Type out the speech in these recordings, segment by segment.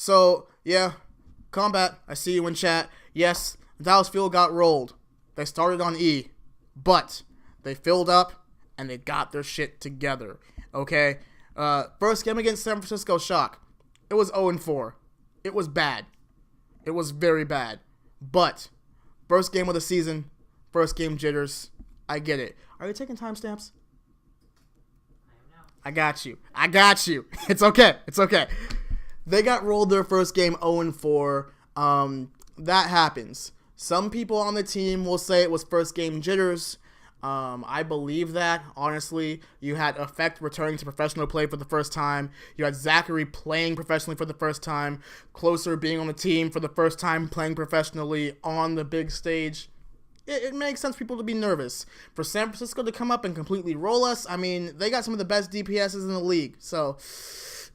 So, yeah, Combat, I see you in chat. Yes, Dallas Field got rolled. They started on E, but they filled up and they got their shit together. Okay? First game against San Francisco, shock. It was 0-4. It was bad. It was very bad. But, first game of the season, first game jitters. I get it. Are you taking timestamps? I got you. It's okay. They got rolled their first game 0-4. That happens. Some people on the team will say it was first game jitters. I believe that, honestly. You had Effect returning to professional play for the first time. You had Zachary playing professionally for the first time. Closer being on the team for the first time, playing professionally on the big stage. It makes sense for people to be nervous. For San Francisco to come up and completely roll us, I mean, they got some of the best DPSs in the league. So,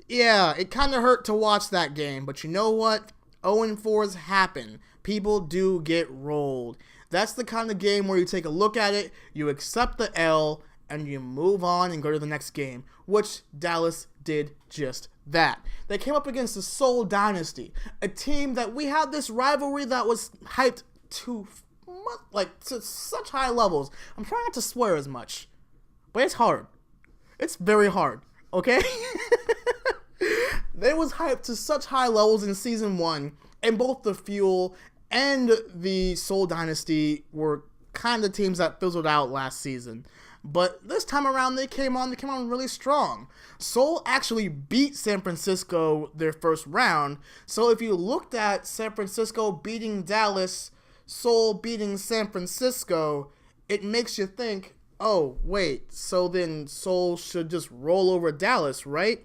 yeah, it kind of hurt to watch that game. But you know what? 0-4s happen. People do get rolled. That's the kind of game where you take a look at it, you accept the L, and you move on and go to the next game, which Dallas did just that. They came up against the Seoul Dynasty, a team that we had this rivalry that was hyped to such high levels. I'm trying not to swear as much, but it's hard. It's very hard, okay? They was hyped to such high levels in Season 1, and both the Fuel and the Seoul Dynasty were kind of teams that fizzled out last season. But this time around, they came on really strong. Seoul actually beat San Francisco their first round, so if you looked at San Francisco beating Dallas, Seoul beating San Francisco, it makes you think, oh, wait, so then Seoul should just roll over Dallas, right?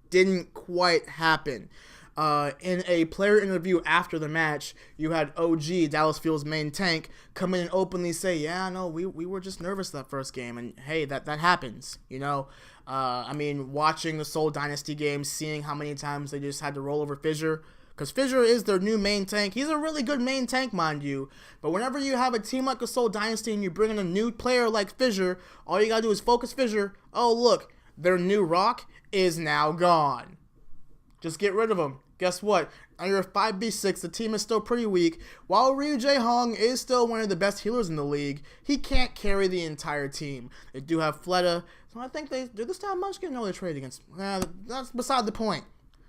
Didn't quite happen. In a player interview after the match, you had OG, Dallas Field's main tank, come in and openly say, yeah, no, we were just nervous that first game, and hey, that happens, you know? I mean, watching the Seoul Dynasty game, seeing how many times they just had to roll over Fissure, because Fissure is their new main tank. He's a really good main tank, mind you. But whenever you have a team like the Seoul Dynasty and you bring in a new player like Fissure, all you gotta do is focus Fissure. Oh, look, their new rock is now gone. Just get rid of him. Guess what? Under 5v6, the team is still pretty weak. While Ryu Jae-hong is still one of the best healers in the league, he can't carry the entire team. They do have Fleta, so I think they do this time Munchkin. No, they trade against. That's beside the point.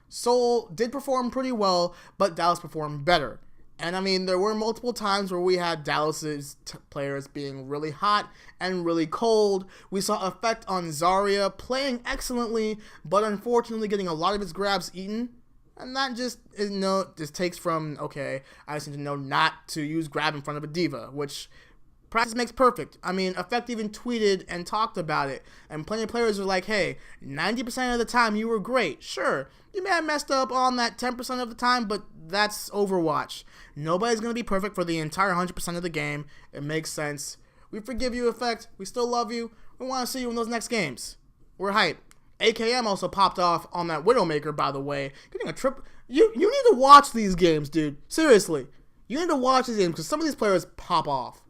Seoul did perform pretty well, but Dallas performed better. And I mean, there were multiple times where we had Dallas's players being really hot and really cold. We saw Effect on Zarya playing excellently, but unfortunately getting a lot of his grabs eaten. And that just takes from, okay, I just need to know not to use grab in front of a diva, which practice makes perfect. I mean, Effect even tweeted and talked about it, and plenty of players were like, hey, 90% of the time you were great. Sure, you may have messed up on that 10% of the time, but that's Overwatch. Nobody's going to be perfect for the entire 100% of the game. It makes sense. We forgive you, Effect. We still love you. We want to see you in those next games. We're hyped. AKM also popped off on that Widowmaker, by the way. Getting a trip. You need to watch these games, dude. Seriously. You need to watch these games because some of these players pop off.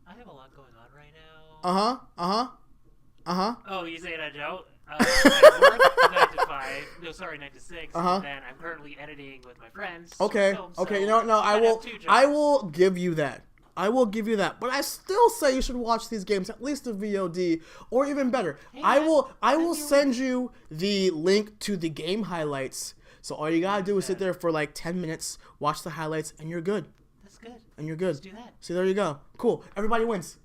I have a lot going on right now. Oh, you saying I don't? I work 9 to 5. No, sorry, 9 to 6. And then I'm currently editing with my friends. Okay. Okay. I will give you that. But I still say you should watch these games, at least the VOD, or even better. Hey, I will send you the link to the game highlights. So all you gotta do is sit there for like 10 minutes, watch the highlights, and you're good. That's good. And you're good. Let's do that. See, there you go. Cool. Everybody wins.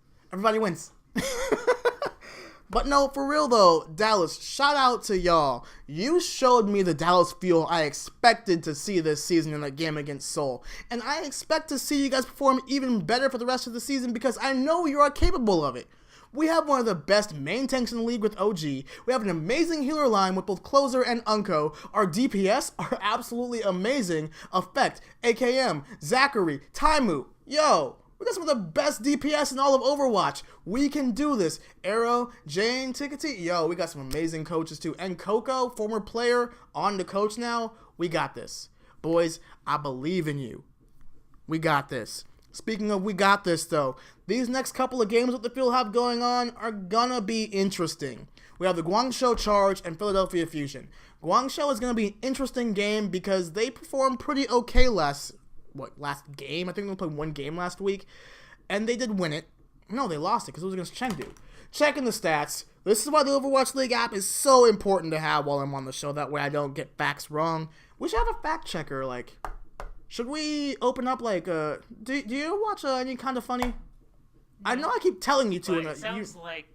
But no, for real though, Dallas, shout out to y'all. You showed me the Dallas feel I expected to see this season in a game against Seoul. And I expect to see you guys perform even better for the rest of the season because I know you are capable of it. We have one of the best main tanks in the league with OG. We have an amazing healer line with both Closer and Unko. Our DPS are absolutely amazing. Effect, AKM, Zachary, Taimu. Yo, we got some of the best DPS in all of Overwatch. We can do this. Arrow, Jane, Tickety. Yo, we got some amazing coaches too. And Coco, former player, on the coach now. We got this. Boys, I believe in you. We got this. Speaking of we got this though, these next couple of games that the field have going on are gonna be interesting. We have the Guangzhou Charge and Philadelphia Fusion. Guangzhou is going to be an interesting game because they performed pretty okay last game? I think they played one game last week, and they did win it. No, they lost it because it was against Chengdu. Checking the stats. This is why the Overwatch League app is so important to have while I'm on the show. That way I don't get facts wrong. We should have a fact checker. Like, should we open up like do you watch any Kind of Funny? I know I keep telling you to. It sounds like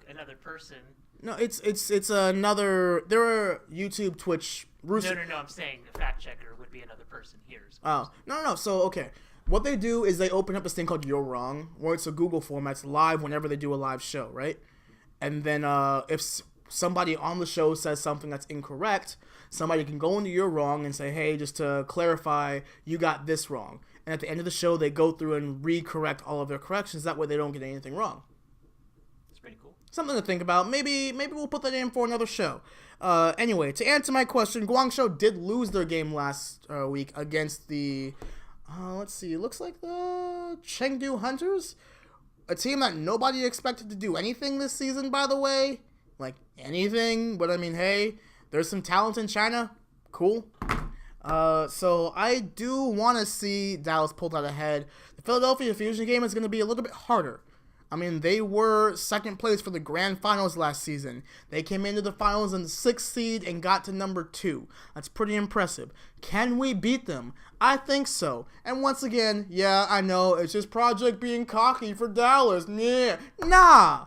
another person. No, it's another. There are YouTube, Twitch. No. I'm saying a fact checker would be another person here. Oh no. So okay, what they do is they open up this thing called You're Wrong, where it's a Google form that's live whenever they do a live show, right? And then if somebody on the show says something that's incorrect, somebody can go into You're Wrong and say, hey, just to clarify, you got this wrong. And at the end of the show, they go through and re-correct all of their corrections. That way they don't get anything wrong. That's pretty cool. Something to think about. Maybe we'll put that in for another show. Anyway, to answer my question, Guangzhou did lose their game last week against the, let's see, it looks like the Chengdu Hunters. A team that nobody expected to do anything this season, by the way. Like, anything. But, I mean, hey, there's some talent in China. Cool. So I do want to see Dallas pulled out ahead. The Philadelphia Fusion game is going to be a little bit harder. I mean, they were second place for the grand finals last season. They came into the finals in the 6th seed and got to number 2. That's pretty impressive. Can we beat them? I think so. And once again, yeah, I know, it's just Project being cocky for Dallas. Yeah. Nah!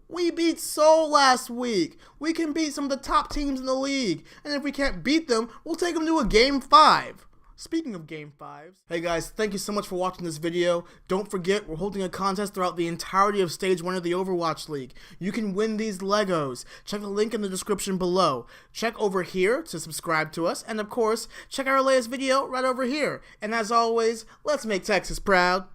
We beat Seoul last week. We can beat some of the top teams in the league. And if we can't beat them, we'll take them to a Game 5. Speaking of Game 5s, hey guys, thank you so much for watching this video. Don't forget, we're holding a contest throughout the entirety of Stage 1 of the Overwatch League. You can win these Legos. Check the link in the description below. Check over here to subscribe to us. And of course, check our latest video right over here. And as always, let's make Texas proud.